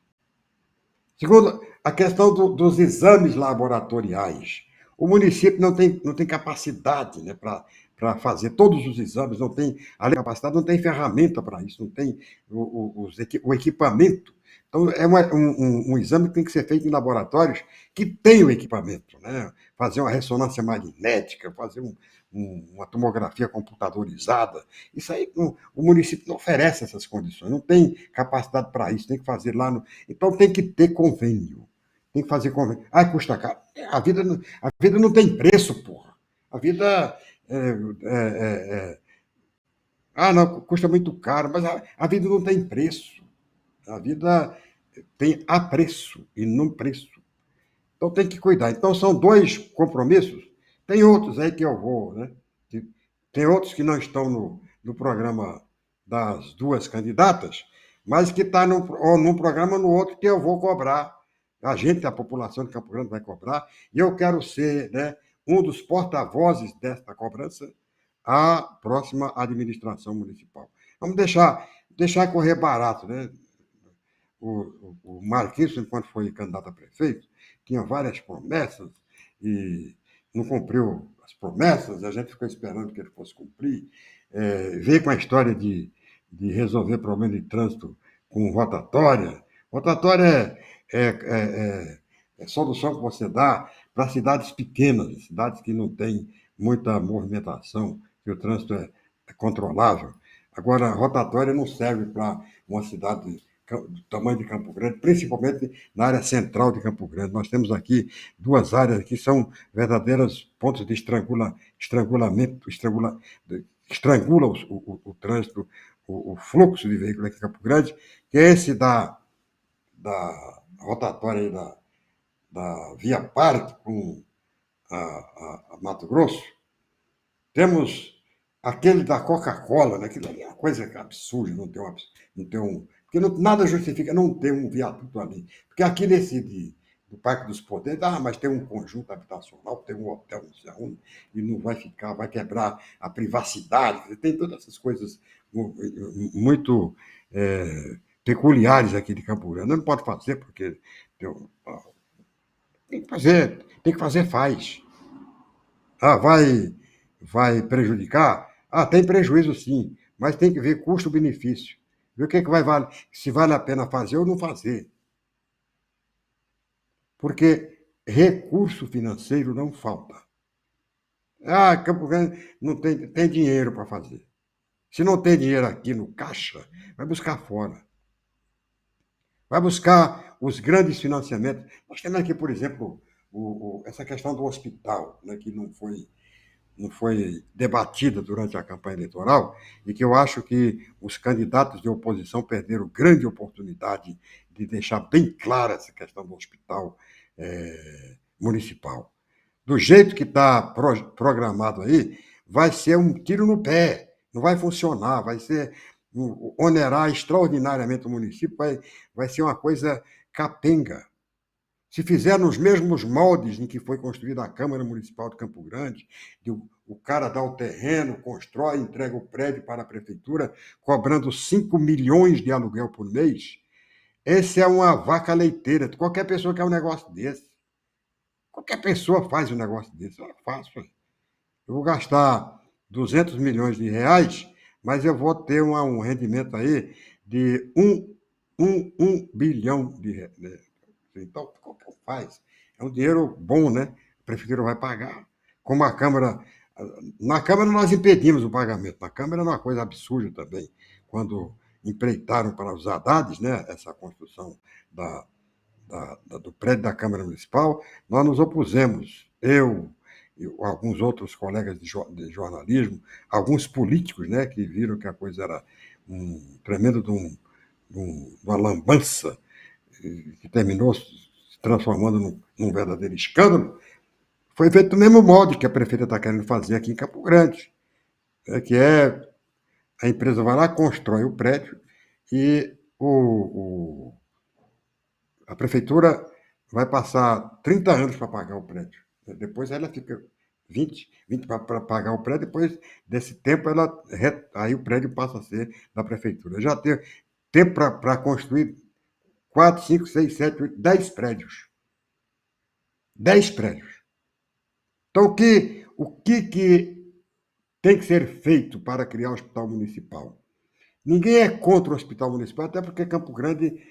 Segundo, a questão dos exames laboratoriais. O município não tem capacidade, né, para fazer todos os exames, não tem, além da capacidade, não tem ferramenta para isso, não tem o equipamento. Então, é um exame que tem que ser feito em laboratórios que têm o equipamento, né? Fazer uma ressonância magnética, fazer uma tomografia computadorizada. Isso aí, o município não oferece essas condições, não tem capacidade para isso, tem que fazer lá no. Então, tem que ter convênio. Tem que fazer convênio. Custa caro. A vida não tem preço, porra. A vida. Não, custa muito caro, mas a vida não tem preço. A vida tem apreço e não preço. Então tem que cuidar. Então são dois compromissos. Tem outros aí que eu vou, né? Tem outros que não estão no programa das duas candidatas, mas que está num programa ou no outro que eu vou cobrar. A população de Campo Grande vai cobrar, e eu quero ser, né, um dos porta-vozes desta cobrança à próxima administração municipal. Vamos deixar correr barato, né? O Marquinhos, enquanto foi candidato a prefeito, tinha várias promessas e não cumpriu as promessas, a gente ficou esperando que ele fosse cumprir. Veio com a história de resolver problema de trânsito com rotatória. Rotatória é solução que você dá para cidades pequenas, cidades que não têm muita movimentação, que o trânsito é controlável. Agora, a rotatória não serve para uma cidade do tamanho de Campo Grande, principalmente na área central de Campo Grande. Nós temos aqui duas áreas que são verdadeiros pontos de estrangulamento, estrangula o trânsito, o fluxo de veículos aqui em Campo Grande, que é esse da rotatória aí da Via Parque com a Mato Grosso. Temos aquele da Coca-Cola, né? Aquilo ali é uma coisa absurda, não tem porque nada justifica não ter um viaduto ali. Porque aqui do Parque dos Poderes, mas tem um conjunto habitacional, tem um hotel, não sei aonde, e não vai quebrar a privacidade, tem todas essas coisas muito peculiares aqui de Campo Grande. Não pode fazer, porque tem que fazer, faz. Vai prejudicar? Tem prejuízo sim, mas tem que ver custo-benefício. Ver o que vai valer, se vale a pena fazer ou não fazer. Porque recurso financeiro não falta. Campo Grande não tem dinheiro para fazer. Se não tem dinheiro aqui no caixa, vai buscar fora. Vai buscar os grandes financiamentos. Nós temos aqui, por exemplo, essa questão do hospital, né, que não foi debatida durante a campanha eleitoral, e que eu acho que os candidatos de oposição perderam grande oportunidade de deixar bem clara essa questão do hospital municipal. Do jeito que está programado aí, vai ser um tiro no pé, não vai funcionar, vai ser onerar extraordinariamente o município, vai ser uma coisa capenga. Se fizer nos mesmos moldes em que foi construída a Câmara Municipal de Campo Grande, o cara dá o terreno, constrói, entrega o prédio para a prefeitura, cobrando 5 milhões de aluguel por mês, essa é uma vaca leiteira. Qualquer pessoa quer um negócio desse. Qualquer pessoa faz um negócio desse. Eu faço. Eu vou gastar 200 milhões de reais, mas eu vou ter um rendimento aí de 1 bilhão de reais. Então, qualquer um faz. É um dinheiro bom, né? A prefeitura vai pagar. Como a Câmara. Na Câmara nós impedimos o pagamento. Na Câmara é uma coisa absurda também. Quando empreitaram para os Haddades, né, essa construção da, do prédio da Câmara Municipal, nós nos opusemos. Eu e alguns outros colegas de jornalismo, alguns políticos, né, que viram que a coisa era um tremendo de uma lambança que terminou se transformando num verdadeiro escândalo, foi feito do mesmo molde que a prefeita está querendo fazer aqui em Campo Grande, que é a empresa vai lá, constrói o prédio e a prefeitura vai passar 30 anos para pagar o prédio. Depois ela fica 20 para pagar o prédio, depois desse tempo aí o prédio passa a ser da prefeitura. Já tem tempo para construir 4, 5, 6, 7, 8, 10 prédios. 10 prédios. Então, o que tem que ser feito para criar um hospital municipal? Ninguém é contra o hospital municipal, até porque Campo Grande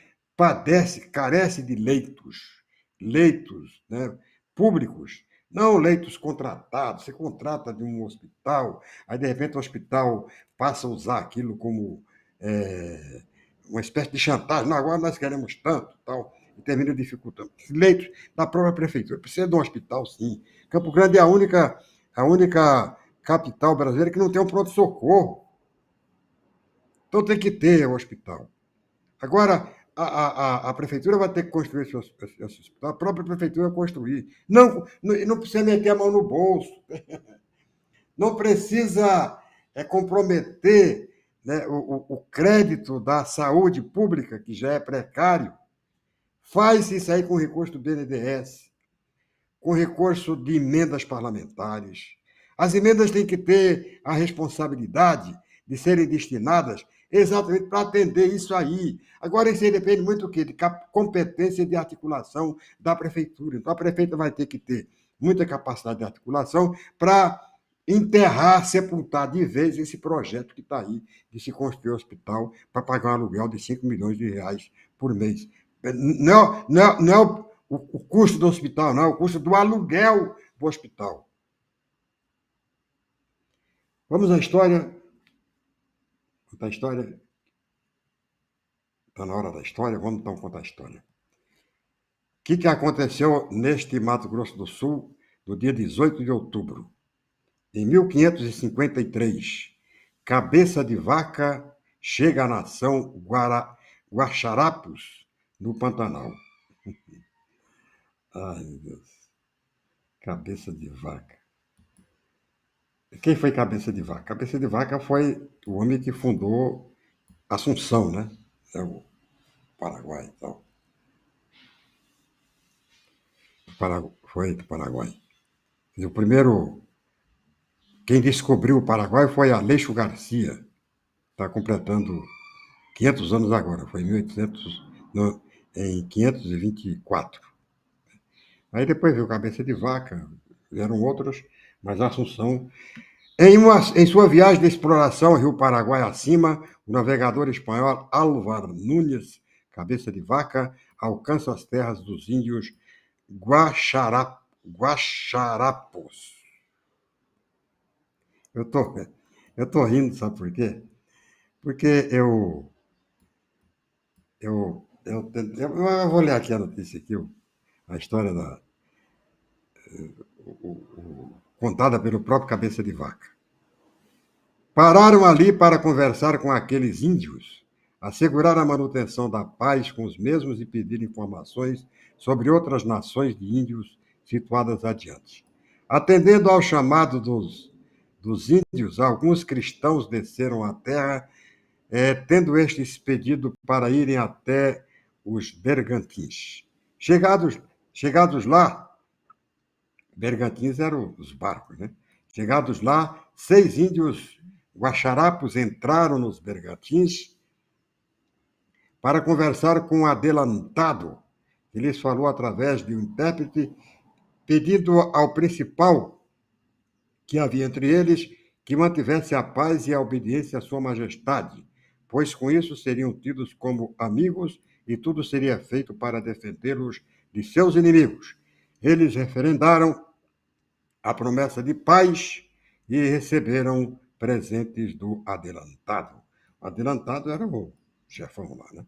carece de leitos, né, públicos, não leitos contratados. Você contrata de um hospital, aí de repente o hospital passa a usar aquilo como uma espécie de chantagem. Não, agora nós queremos tanto, tal, e termina dificultando. Leitos da própria prefeitura. Precisa de um hospital, sim. Campo Grande é a única capital brasileira que não tem um pronto-socorro. Então tem que ter o hospital. Agora, a prefeitura vai ter que construir esse hospital, a própria prefeitura vai construir. Não precisa meter a mão no bolso. Não precisa comprometer, né, o crédito da saúde pública, que já é precário. Faz isso aí com recurso do BNDES, com recurso de emendas parlamentares. As emendas têm que ter a responsabilidade de serem destinadas exatamente para atender isso aí. Agora, isso aí depende muito do quê? De competência de articulação da prefeitura. Então, a prefeita vai ter que ter muita capacidade de articulação para enterrar, sepultar de vez esse projeto que está aí de se construir um hospital para pagar um aluguel de 5 milhões de reais por mês. Não é o custo do hospital, não, é o custo do aluguel do hospital. Vamos à história. Contar a história. Está na hora da história? Vamos então contar a história. O que aconteceu neste Mato Grosso do Sul no dia 18 de outubro? Em 1553, Cabeça de Vaca chega à nação Guaxarapos, no Pantanal. Ai, meu Deus. Cabeça de Vaca. Quem foi Cabeça de Vaca? Cabeça de Vaca foi o homem que fundou Assunção, né? É o Paraguai e tal. Foi do Paraguai. E o primeiro... Quem descobriu o Paraguai foi Aleixo Garcia. Está completando 500 anos agora. Foi em 524. Aí depois veio Cabeça de Vaca, vieram outros, mas Assunção... Em sua viagem de exploração Rio Paraguai acima, o navegador espanhol Álvar Núñez, Cabeça de Vaca, alcança as terras dos índios Guaxarapos. Eu tô rindo, sabe por quê? Porque eu vou ler aqui a notícia aqui, a história contada pelo próprio Cabeça de Vaca. Pararam ali para conversar com aqueles índios, assegurar a manutenção da paz com os mesmos e pedir informações sobre outras nações de índios situadas adiante. Atendendo ao chamado dos índios, alguns cristãos desceram à terra, tendo estes pedido para irem até os Bergantins. Chegados lá, Bergantins eram os barcos, né? Chegados lá, 6 índios Guaxarapos entraram nos Bergantins para conversar com o adelantado, que lhes falou através de um intérprete, pedindo ao principal que havia entre eles que mantivesse a paz e a obediência à sua majestade, pois com isso seriam tidos como amigos e tudo seria feito para defendê-los de seus inimigos. Eles referendaram a promessa de paz e receberam presentes do adelantado. O adelantado era o chefão lá, né?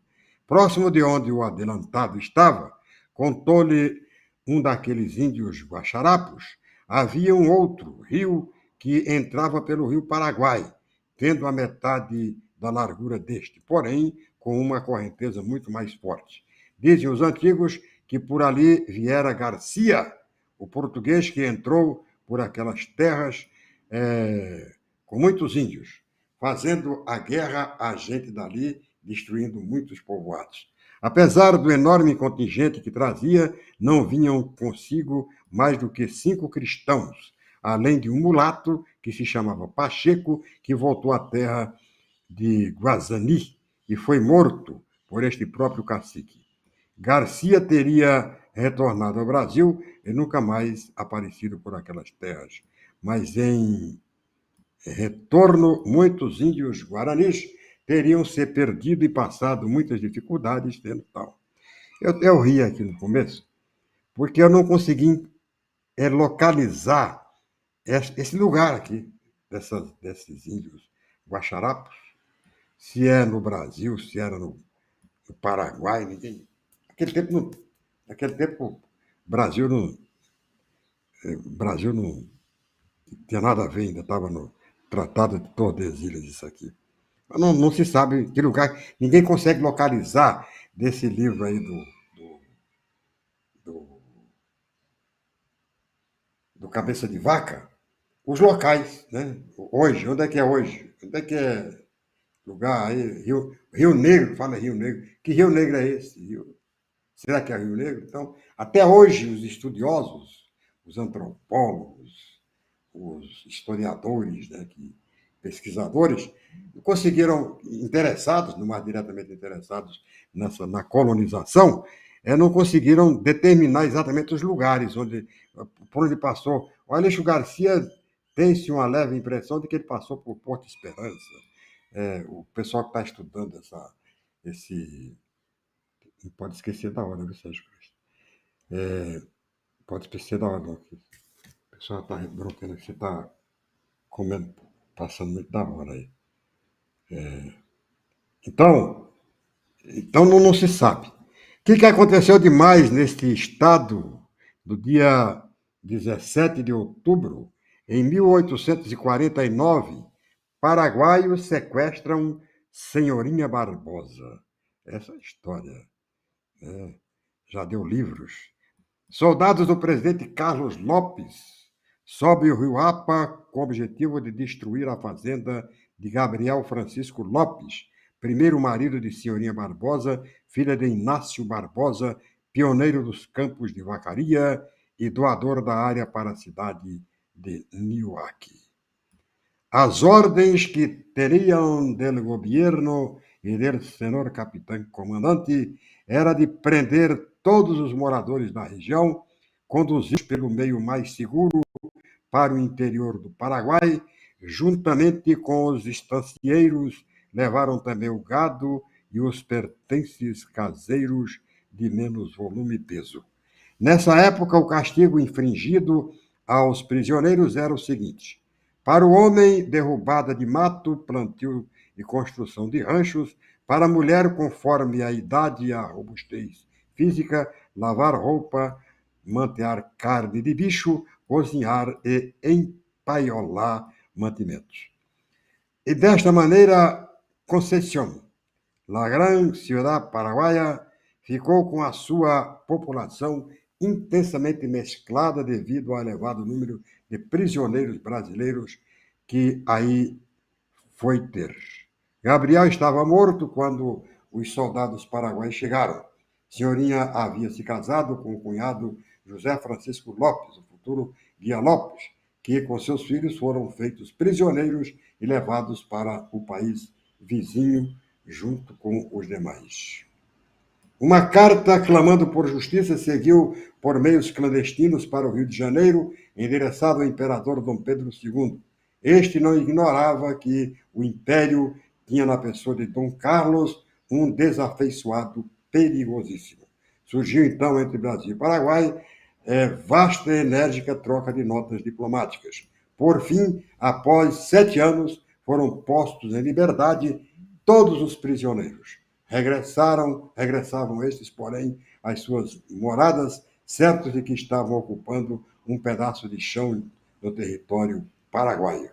Próximo de onde o adelantado estava, contou-lhe um daqueles índios guaxarapos, havia um outro rio que entrava pelo rio Paraguai, tendo a metade da largura deste, porém com uma correnteza muito mais forte. Dizem os antigos que por ali viera Garcia, o português que entrou por aquelas terras com muitos índios, fazendo a guerra à gente dali, destruindo muitos povoados. Apesar do enorme contingente que trazia, não vinham consigo mais do que 5 cristãos, além de um mulato que se chamava Pacheco, que voltou à terra de Guazani e foi morto por este próprio cacique. Garcia teria retornado ao Brasil e nunca mais aparecido por aquelas terras. Mas em retorno, muitos índios guaranis teriam se perdido e passado muitas dificuldades tendo tal. Eu ri aqui no começo, porque eu não consegui localizar esse lugar aqui, desses índios guaxarapos, se é no Brasil, se era no Paraguai, ninguém. Naquele tempo, Brasil não tinha nada a ver, ainda estava no Tratado de Tordesilhas isso aqui. Não se sabe que lugar, ninguém consegue localizar desse livro aí do Cabeça de Vaca, os locais, né? Hoje, onde é que é hoje? Onde é que é lugar aí? Rio Negro, fala Rio Negro. Que Rio Negro é esse? Será que é Rio Negro? Então, até hoje, os estudiosos, os antropólogos, os historiadores, né, pesquisadores, conseguiram, interessados, não mais diretamente interessados na colonização, não conseguiram determinar exatamente os lugares por onde passou. O Aleixo Garcia tem-se uma leve impressão de que ele passou por Porto Esperança. O pessoal que está estudando esse... Não pode esquecer da hora, viu, Sérgio Cristo? Pode esquecer da hora, não. O pessoal está broncando que você está comendo, passando muito da hora aí. Então não se sabe. O que aconteceu demais neste estado do dia 17 de outubro, em 1849, paraguaios sequestram Senhorinha Barbosa. Essa história já deu livros. Soldados do presidente Carlos Lopes sobem o rio Apa com o objetivo de destruir a fazenda de Gabriel Francisco Lopes, primeiro marido de Senhorinha Barbosa, filha de Inácio Barbosa, pioneiro dos campos de vacaria e doador da área para a cidade de Niuaqui. As ordens que teriam del governo e del senhor capitão comandante era de prender todos os moradores da região, conduzidos pelo meio mais seguro para o interior do Paraguai, juntamente com os estancieiros, levaram também o gado e os pertences caseiros de menos volume e peso. Nessa época, o castigo infringido aos prisioneiros era o seguinte: para o homem, derrubada de mato, plantio e construção de ranchos; para a mulher, conforme a idade e a robustez física, lavar roupa, mantear carne de bicho, cozinhar e empaiolar mantimentos. E desta maneira, Concepción, la gran ciudad paraguaya, ficou com a sua população intensamente mesclada devido ao elevado número de prisioneiros brasileiros que aí foi ter. Gabriel estava morto quando os soldados paraguaios chegaram. Senhorinha havia se casado com o cunhado José Francisco Lopes, o futuro Guia Lopes, que com seus filhos foram feitos prisioneiros e levados para o país vizinho junto com os demais. Uma carta clamando por justiça seguiu por meios clandestinos para o Rio de Janeiro, endereçado ao imperador Dom Pedro II. Este não ignorava que o império tinha na pessoa de Dom Carlos um desafeiçoado perigosíssimo. Surgiu, então, entre Brasil e Paraguai, vasta e enérgica troca de notas diplomáticas. Por fim, após 7 anos, foram postos em liberdade todos os prisioneiros. Regressavam estes, porém, às suas moradas, certos de que estavam ocupando um pedaço de chão no território paraguaio.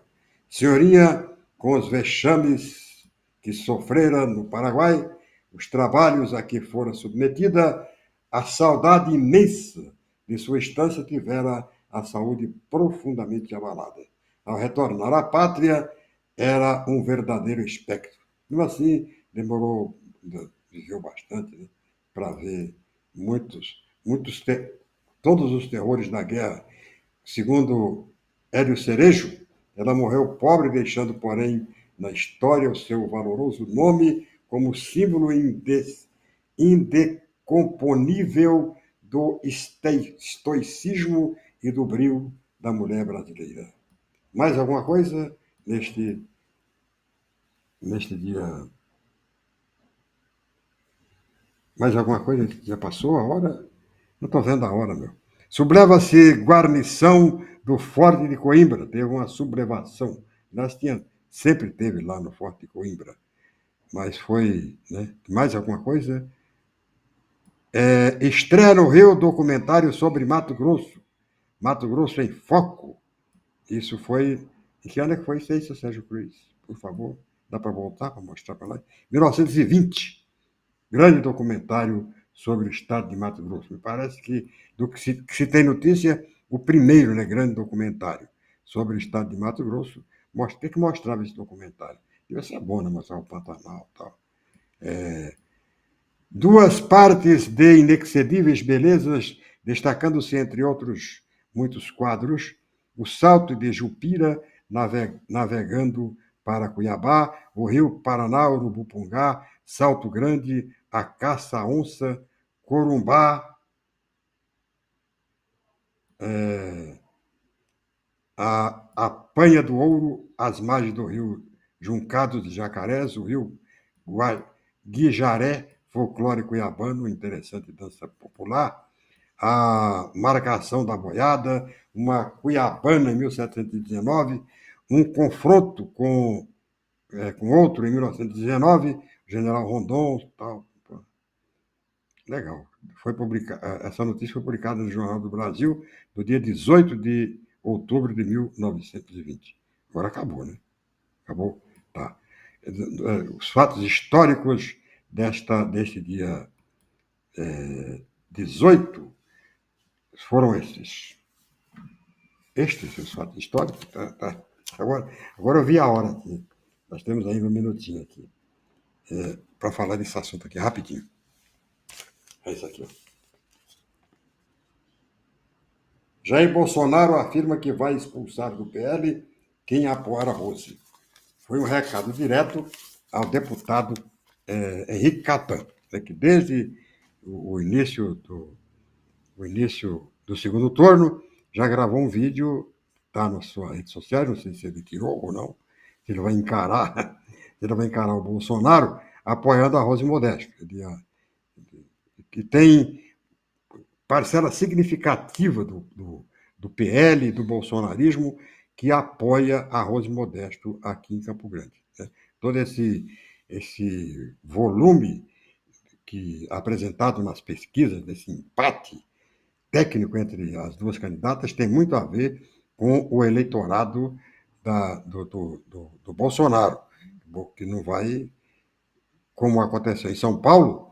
Senhoria, com os vexames que sofrera no Paraguai, os trabalhos a que fora submetida, a saudade imensa de sua estância tivera a saúde profundamente abalada. Ao retornar à pátria, era um verdadeiro espectro. Mesmo assim, viveu bastante, né, para ver todos os terrores da guerra. Segundo Hélio Cerejo, ela morreu pobre, deixando, porém, na história o seu valoroso nome como símbolo indecomponível do estoicismo e do brio da mulher brasileira. Mais alguma coisa neste dia? Mais alguma coisa? Já passou a hora? Não estou vendo a hora, meu. Subleva-se guarnição do Forte de Coimbra. Teve uma sublevação. Sempre teve lá no Forte de Coimbra. Mas foi, né? Mais alguma coisa? Estreia no Rio documentário sobre Mato Grosso. Mato Grosso em Foco. Isso foi... Em que ano é que foi isso, Sérgio Cruz? Por favor, dá para voltar para mostrar para lá? 1920. Grande documentário sobre o estado de Mato Grosso. Me parece que, do que se tem notícia, o primeiro, né, grande documentário sobre o estado de Mato Grosso. Tem que mostrar esse documentário. Devia ser bom, né, mostrar o Pantanal e tal. Duas partes de inexcedíveis belezas, destacando-se, entre outros muitos quadros, o Salto de Jupira, navegando para Cuiabá, o Rio Paraná, Urubupungá, Salto Grande, a Caça-Onça, Corumbá, a Panha do Ouro, as margens do Rio Juncados de Jacarés, o Rio Guijaré, folclore cuiabano, interessante dança popular, a Marcação da Boiada, uma Cuiabana em 1719, um confronto com outro em 1919, General Rondon, tal. Legal. Essa notícia foi publicada no Jornal do Brasil no dia 18 de outubro de 1920. Agora acabou, né? Acabou? Tá. Os fatos históricos deste dia 18 foram estes. Os fatos históricos. Tá. Agora eu vi a hora aqui. Nós temos ainda um minutinho aqui para falar desse assunto aqui, rapidinho. É isso aqui. Jair Bolsonaro afirma que vai expulsar do PL quem apoiar a Rose. Foi um recado direto ao deputado Henrique Catan, né, que desde o início do segundo turno já gravou um vídeo, está nas suas redes sociais, não sei se ele tirou ou não, se ele vai encarar o Bolsonaro apoiando a Rose Modesto, que tem parcela significativa do PL e do bolsonarismo que apoia a Rose Modesto aqui em Campo Grande. Né? Todo esse volume apresentado nas pesquisas, desse empate técnico entre as duas candidatas, tem muito a ver com o eleitorado do Bolsonaro, que não vai, como aconteceu em São Paulo,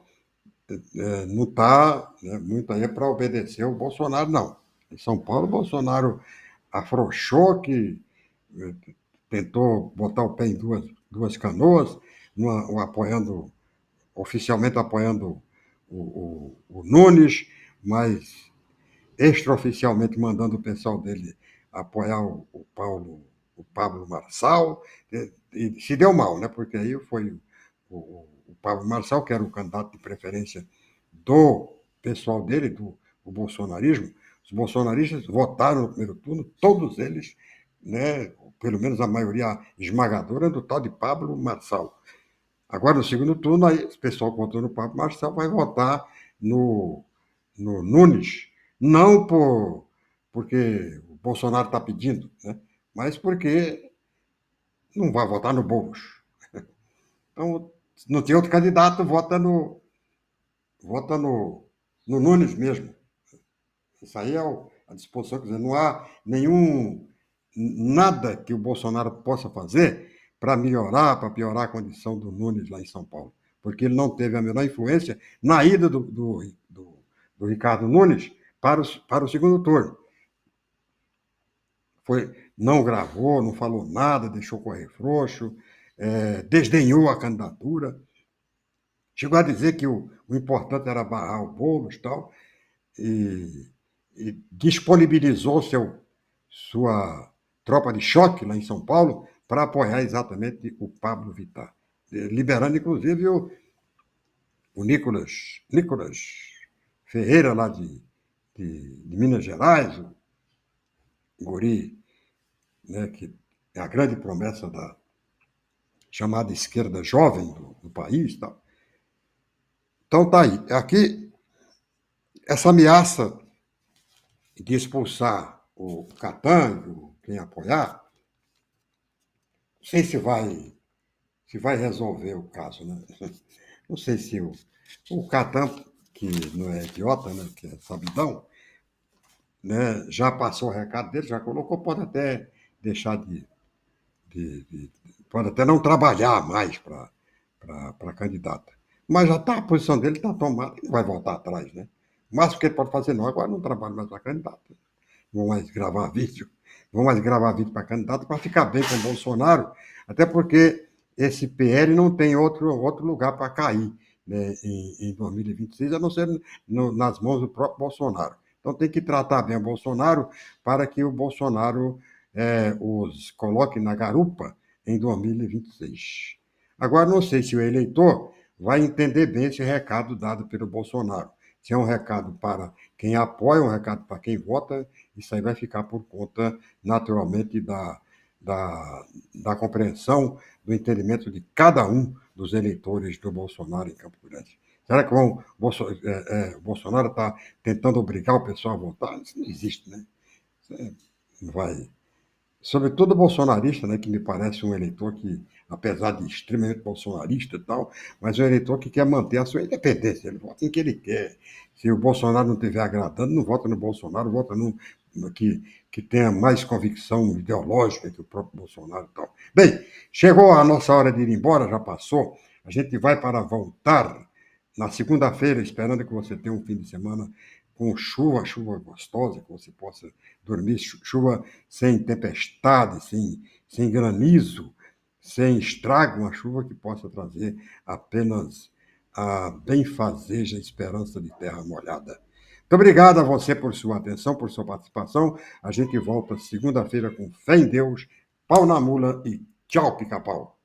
não está, né, muito aí para obedecer o Bolsonaro, não. Em São Paulo, o Bolsonaro afrouxou, que tentou botar o pé em duas canoas, oficialmente apoiando o Nunes, mas extraoficialmente mandando o pessoal dele apoiar o Pablo Marçal, e se deu mal, né? Porque aí foi o Pablo Marçal, que era o candidato de preferência do pessoal dele, do bolsonarismo. Os bolsonaristas votaram no primeiro turno, todos eles, né, pelo menos a maioria esmagadora, do tal de Pablo Marçal. Agora, no segundo turno, aí, o pessoal que votou no Pablo Marçal vai votar no Nunes, não porque o Bolsonaro está pedindo, né? Mas porque não vai votar no Boulos. Então, não tem outro candidato, vota no Nunes mesmo. Isso aí é a disposição, quer dizer, não há nada que o Bolsonaro possa fazer para piorar a condição do Nunes lá em São Paulo, porque ele não teve a menor influência na ida do Ricardo Nunes para o segundo turno. Não gravou, não falou nada, deixou correr frouxo, desdenhou a candidatura, chegou a dizer que o importante era barrar o Boulos e tal, e disponibilizou sua tropa de choque lá em São Paulo para apoiar exatamente o Pablo Vittar, liberando inclusive o Nicolas Ferreira, lá de Minas Gerais, o guri, né, que é a grande promessa da chamada esquerda jovem do país. Tal. Então tá aí. Aqui, essa ameaça de expulsar o Catânio, quem apoiar, não sei se vai resolver o caso, né? Não sei se o Catan, que não é idiota, né, que é sabidão, né, já passou o recado dele, já colocou, pode até deixar pode até não trabalhar mais para candidata. Mas já está, a posição dele está tomada, ele não vai voltar atrás, né? O máximo que ele pode fazer, não, agora não trabalha mais para candidata. Não vão mais gravar vídeo para candidato para ficar bem com o Bolsonaro, até porque esse PL não tem outro lugar para cair, né, em 2026, a não ser nas mãos do próprio Bolsonaro. Então tem que tratar bem o Bolsonaro para que o Bolsonaro os coloque na garupa em 2026. Agora, não sei se o eleitor vai entender bem esse recado dado pelo Bolsonaro. Se é um recado para quem apoia, um recado para quem vota, isso aí vai ficar por conta, naturalmente, da compreensão, do entendimento de cada um dos eleitores do Bolsonaro em Campo Grande. Será que o Bolsonaro está tentando obrigar o pessoal a votar? Isso não existe, né? Não vai. Sobretudo o bolsonarista, né, que me parece um eleitor que, apesar de extremamente bolsonarista e tal, mas é um eleitor que quer manter a sua independência, ele vota em quem ele quer. Se o Bolsonaro não estiver agradando, não vota no Bolsonaro, vota no que tenha mais convicção ideológica que o próprio Bolsonaro e tal. Bem, chegou a nossa hora de ir embora, já passou, a gente vai para voltar na segunda-feira, esperando que você tenha um fim de semana com chuva gostosa, que você possa dormir, chuva sem tempestade, sem granizo, sem estrago, uma chuva que possa trazer apenas a benfazeja esperança de terra molhada. Muito obrigado a você por sua atenção, por sua participação. A gente volta segunda-feira com fé em Deus, pau na mula e tchau, pica-pau.